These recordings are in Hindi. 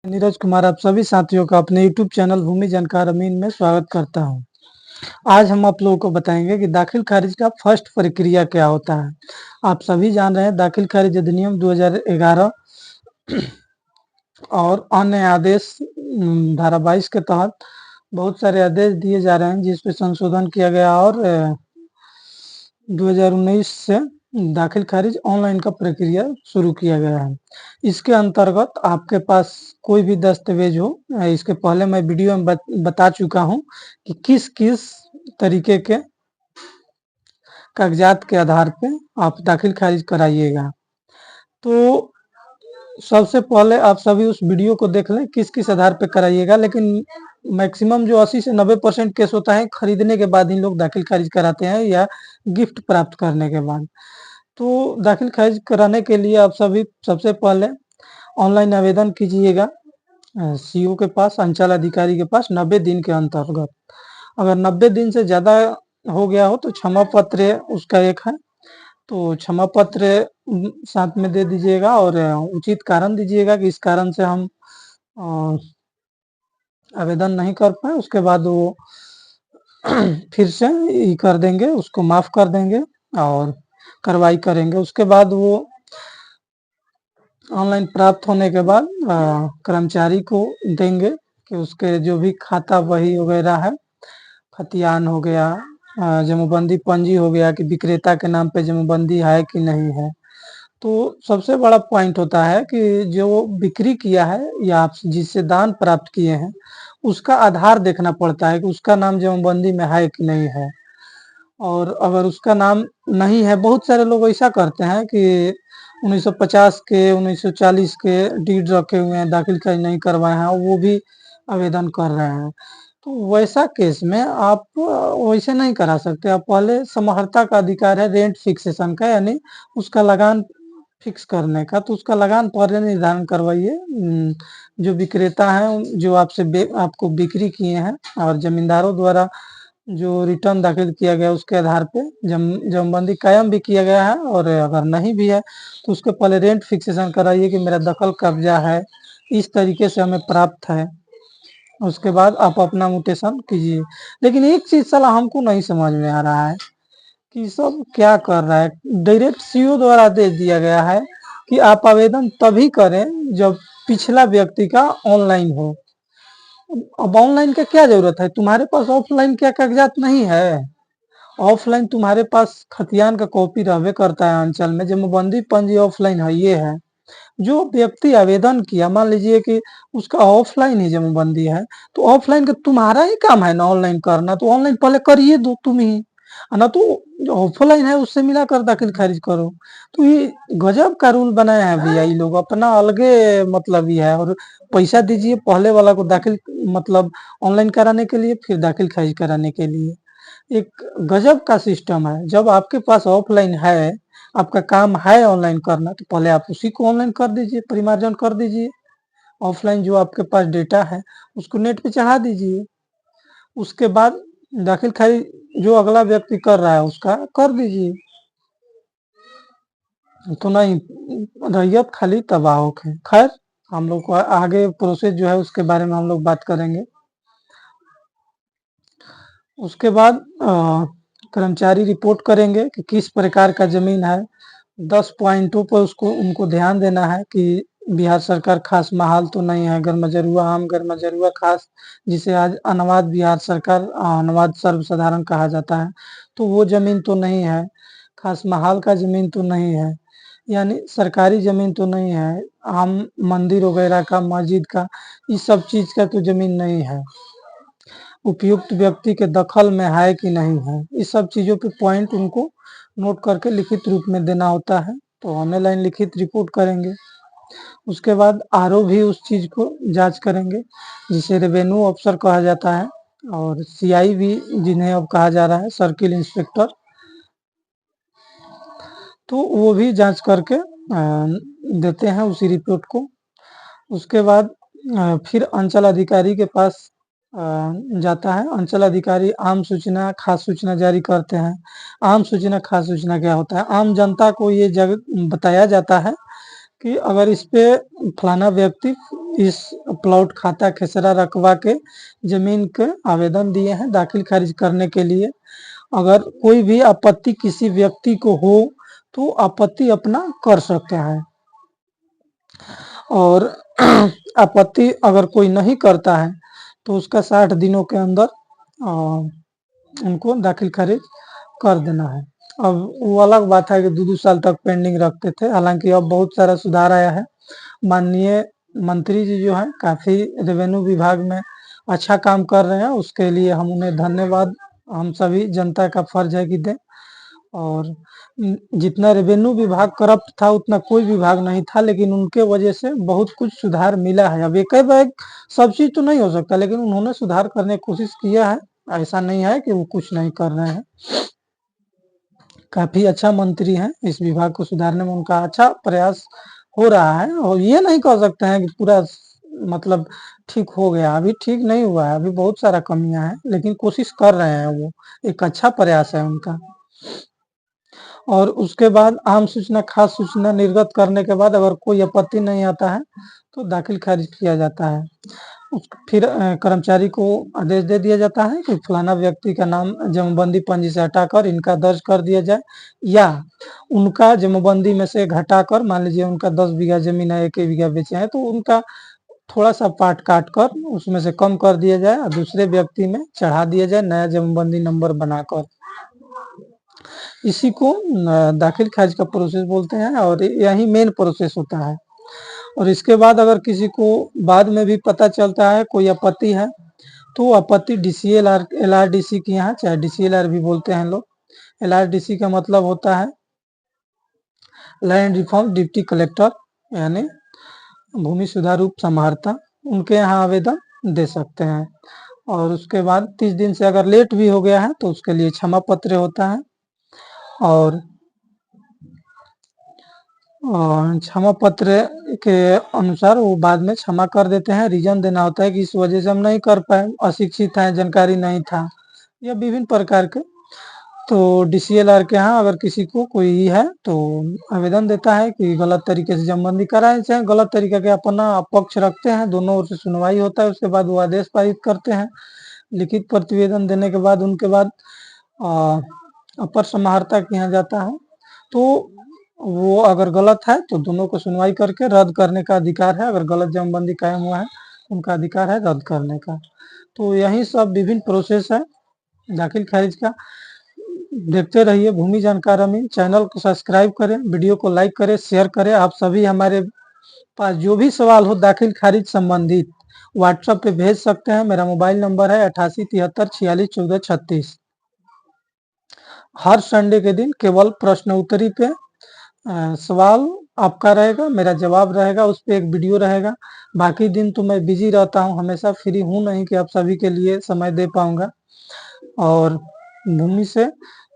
नीरज कुमार आप सभी साथियों का अपने यूट्यूब चैनल भूमि जानकार अमीन में स्वागत करता हूं। आज हम आप लोगों को बताएंगे कि दाखिल खारिज का फर्स्ट प्रक्रिया क्या होता है। आप सभी जान रहे हैं दाखिल खारिज अधिनियम 2011 और अन्य आदेश धारा 22 के तहत बहुत सारे आदेश दिए जा रहे हैं जिसपे संशोधन किया गया और 2019 से दाखिल खारिज ऑनलाइन का प्रक्रिया शुरू किया गया है। इसके अंतर्गत आपके पास कोई भी दस्तावेज हो, इसके पहले मैं वीडियो में बता चुका हूं कि किस किस तरीके के कागजात के आधार पे आप दाखिल खारिज कराइएगा। तो सबसे पहले आप सभी उस वीडियो को देख लें किस किस आधार पे कराइएगा, लेकिन मैक्सिमम जो 80 से 90% केस होता है खरीदने के बाद ही लोग दाखिल खारिज कराते हैं या गिफ्ट प्राप्त करने के बाद। तो दाखिल खारिज कराने के लिए आप सभी सबसे पहले ऑनलाइन आवेदन कीजिएगा सीओ के पास, अंचल अधिकारी के पास 90 दिन के अंतर्गत। अगर 90 दिन से ज़्यादा हो गया हो तो क्षमा पत्र उसका एक है, तो क्षमा पत्र साथ में दे दीजिएगा और उचित कारण दीजिएगा कि इस कारण से हम आवेदन नहीं कर पाए। उसके बाद वो फिर से ये कर देंगे, उसको माफ़ कर देंगे और कार्रवाई करेंगे। उसके बाद वो ऑनलाइन प्राप्त होने के बाद कर्मचारी को देंगे कि उसके जो भी खाता बही वगैरह है, खतियान हो गया, जमाबंदी पंजी हो गया कि विक्रेता के नाम पे जमाबंदी है कि नहीं है। तो सबसे बड़ा पॉइंट होता है कि जो बिक्री किया है या आप जिससे दान प्राप्त किए हैं उसका आधार देखना पड़ता है कि उसका नाम जमाबंदी में है कि नहीं है। और अगर उसका नाम नहीं है, बहुत सारे लोग ऐसा करते हैं कि 1950 के 1940 के डीड रखे हुए हैं, दाखिल खारिज नहीं करवाए हैं, वो भी आवेदन कर रहे हैं। तो वैसा केस में आप वैसे नहीं करा सकते। आप पहले समाहर्ता का अधिकार है रेंट फिक्सेशन का, यानी उसका लगान फिक्स करने का, तो उसका लगान पहले निर्धारण करवाइए। जो विक्रेता हैं जो आपको बिक्री किए हैं और जमींदारों द्वारा जो रिटर्न दाखिल किया गया उसके आधार पे जमबंदी कायम भी किया गया है, और अगर नहीं भी है तो उसके पहले रेंट फिक्सेशन कराइए कि मेरा दखल कब्जा है, इस तरीके से हमें प्राप्त है। उसके बाद आप अपना म्यूटेशन कीजिए। लेकिन एक चीज साला हमको नहीं समझ में आ रहा है कि सब क्या कर रहा है। डायरेक्ट सीओ द्वारा आदेश दिया गया है कि आप आवेदन तभी करें जब पिछला व्यक्ति का ऑनलाइन हो। अब ऑनलाइन का क्या जरूरत है, तुम्हारे पास ऑफलाइन क्या कागजात नहीं है? ऑफलाइन तुम्हारे पास खतियान का कॉपी रहबे करता है अंचल में, जमाबंदी पंजी ऑफलाइन है ये है। जो व्यक्ति आवेदन किया, मान लीजिए कि उसका ऑफलाइन ही जमाबंदी है, तो ऑफलाइन का तुम्हारा ही काम है ना ऑनलाइन करना, तो ऑनलाइन पहले करिए दो तुम ही, ना तो जो ऑफलाइन है उससे मिलाकर दाखिल खारिज करो। तो ये गजब का रूल बनाया है भैया, ये लोग अपना अलगे मतलब ही है। और पैसा दीजिए पहले वाला को दाखिल मतलब ऑनलाइन कराने के लिए, फिर दाखिल खारिज कराने के लिए। एक गजब का सिस्टम है। जब आपके पास ऑफलाइन है, आपका काम है ऑनलाइन करना, तो पहले आप उसी को ऑनलाइन कर दीजिए, परिमार्जन कर दीजिए। ऑफलाइन जो आपके पास डेटा है उसको नेट पे चढ़ा दीजिए। उसके बाद दाखिल खारिज जो अगला व्यक्ति कर रहा है उसका कर दीजिए। तो नहीं, रैयत खाली तबाह होके। खैर, हम लोग को आगे प्रोसेस जो है उसके बारे में हम लोग बात करेंगे। उसके बाद कर्मचारी रिपोर्ट करेंगे कि किस प्रकार का जमीन है। 10 पॉइंटों पर उसको उनको ध्यान देना है कि बिहार सरकार खास महाल तो नहीं है, गरमजरुआ आम, गरमजरुआ खास, जिसे आज अनवाद बिहार सरकार अनवाद सर्वसाधारण कहा जाता है, तो वो जमीन तो नहीं है। खास महाल का जमीन तो नहीं है, यानी सरकारी जमीन तो नहीं है। आम मंदिर वगैरह का, मस्जिद का, इस सब चीज का तो जमीन नहीं है। उपयुक्त व्यक्ति के दखल में है कि नहीं है, इस सब चीजों पे पॉइंट उनको नोट करके लिखित रूप में देना होता है। तो ऑनलाइन लिखित रिपोर्ट करेंगे। उसके बाद आरओ भी उस चीज को जांच करेंगे, जिसे रेवेन्यू अफसर कहा जाता है, और सीआई भी जिन्हें अब कहा जा रहा है, सर्किल इंस्पेक्टर, तो वो भी जांच करके देते हैं उसी रिपोर्ट को। उसके बाद फिर अंचल अधिकारी के पास जाता है। अंचल अधिकारी आम सूचना, खास सूचना जारी करते हैं। आम सूचना, खास सूचना क्या होता है? आम जनता को ये बताया जाता है कि अगर इस पे फलाना व्यक्ति इस प्लॉट खाता खेसरा रकबा के जमीन के आवेदन दिए हैं दाखिल खारिज करने के लिए, अगर कोई भी आपत्ति किसी व्यक्ति को हो तो आपत्ति अपना कर सकते हैं। और आपत्ति अगर कोई नहीं करता है तो उसका 60 दिनों के अंदर उनको दाखिल खारिज कर देना है। अब वो अलग बात है कि 2-2 साल तक पेंडिंग रखते थे, हालांकि अब बहुत सारा सुधार आया है। माननीय मंत्री जी जो हैं काफी रेवेन्यू विभाग में अच्छा काम कर रहे हैं, उसके लिए हम उन्हें धन्यवाद हम सभी जनता का फर्ज है कि दें। और जितना रेवेन्यू विभाग करप्ट था उतना कोई विभाग नहीं था, लेकिन उनके वजह से बहुत कुछ सुधार मिला है। अब एक बैग सब चीज तो नहीं हो सकता, लेकिन उन्होंने सुधार करने की कोशिश किया है, ऐसा नहीं है कि वो कुछ नहीं कर रहे हैं। काफी अच्छा मंत्री हैं, इस विभाग को सुधारने में उनका अच्छा प्रयास हो रहा है। और ये नहीं कह सकते हैं कि पूरा मतलब ठीक हो गया, अभी ठीक नहीं हुआ है, अभी बहुत सारा कमियां हैं, लेकिन कोशिश कर रहे हैं वो, एक अच्छा प्रयास है उनका। और उसके बाद आम सूचना खास सूचना निर्गत करने के बाद अगर कोई आपत्ति नहीं आता है तो दाखिल खारिज किया जाता है। फिर कर्मचारी को आदेश दे दिया जाता है कि फलाना व्यक्ति का नाम जमाबंदी पंजी से हटाकर इनका दर्ज कर दिया जाए, या उनका जमाबंदी में से घटाकर, मान लीजिए उनका 10 बीघा जमीन है, 1 बीघा बेचे हैं, तो उनका थोड़ा सा पार्ट काट कर उसमें से कम कर दिया जाए और दूसरे व्यक्ति में चढ़ा दिया जाए नया जमाबंदी नंबर बनाकर। इसी को दाखिल खारिज का प्रोसेस बोलते हैं और यही मेन प्रोसेस होता है। और इसके बाद अगर किसी को बाद में भी पता चलता है कोई आपत्ति है तो आपत्ति DCL LRDC की यहाँ, चाहे DCLR भी बोलते हैं लोग। LRDC का मतलब होता है लैंड रिफॉर्म डिप्टी कलेक्टर, यानी भूमि सुधार उप समाहर्ता, उनके यहाँ आवेदन दे सकते हैं। और उसके बाद 30 दिन से अगर लेट भी हो गया है तो उसके लिए क्षमा पत्र होता है। और क्षमा पत्र के अनुसार वो बाद में क्षमा कर देते हैं। रीजन देना होता है कि इस वजह से हम नहीं कर पाए, अशिक्षित हैं, जानकारी नहीं था, या विभिन्न प्रकार के। तो DCLR के यहाँ अगर किसी को कोई है तो आवेदन देता है कि गलत तरीके से जमाबंदी कराए, चाहे गलत तरीके के अपना पक्ष रखते हैं, दोनों ओर से सुनवाई होता है, उसके बाद वो आदेश पारित करते हैं। लिखित प्रतिवेदन देने के बाद उनके बाद अपर समाहर्ता के यहाँ जाता है, तो वो अगर गलत है तो दोनों को सुनवाई करके रद्द करने का अधिकार है। अगर गलत जमाबंदी कायम हुआ है उनका अधिकार है रद्द करने का। तो यही सब विभिन्न प्रोसेस है दाखिल खारिज का। देखते रहिए भूमि जानकार अमीन, चैनल को सब्सक्राइब करें, वीडियो को लाइक करें, शेयर करें। आप सभी हमारे पास जो भी सवाल हो दाखिल खारिज संबंधित व्हाट्सएप पे भेज सकते हैं। मेरा मोबाइल नंबर है 8873461436। हर संडे के दिन केवल प्रश्न उत्तरी पे सवाल आपका रहेगा, मेरा जवाब रहेगा, उस पर एक वीडियो रहेगा। बाकी दिन तो मैं बिजी रहता हूँ, हमेशा फ्री हूँ नहीं कि आप सभी के लिए समय दे पाऊंगा। और भूमि से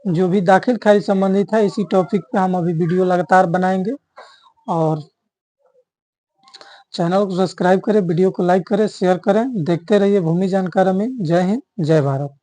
जो भी दाखिल खारिज संबंधित है इसी टॉपिक पे हम अभी वीडियो लगातार बनाएंगे। और चैनल को सब्सक्राइब करें, वीडियो को लाइक करें, शेयर करें। देखते रहिए भूमि जानकार में। जय हिंद, जय भारत।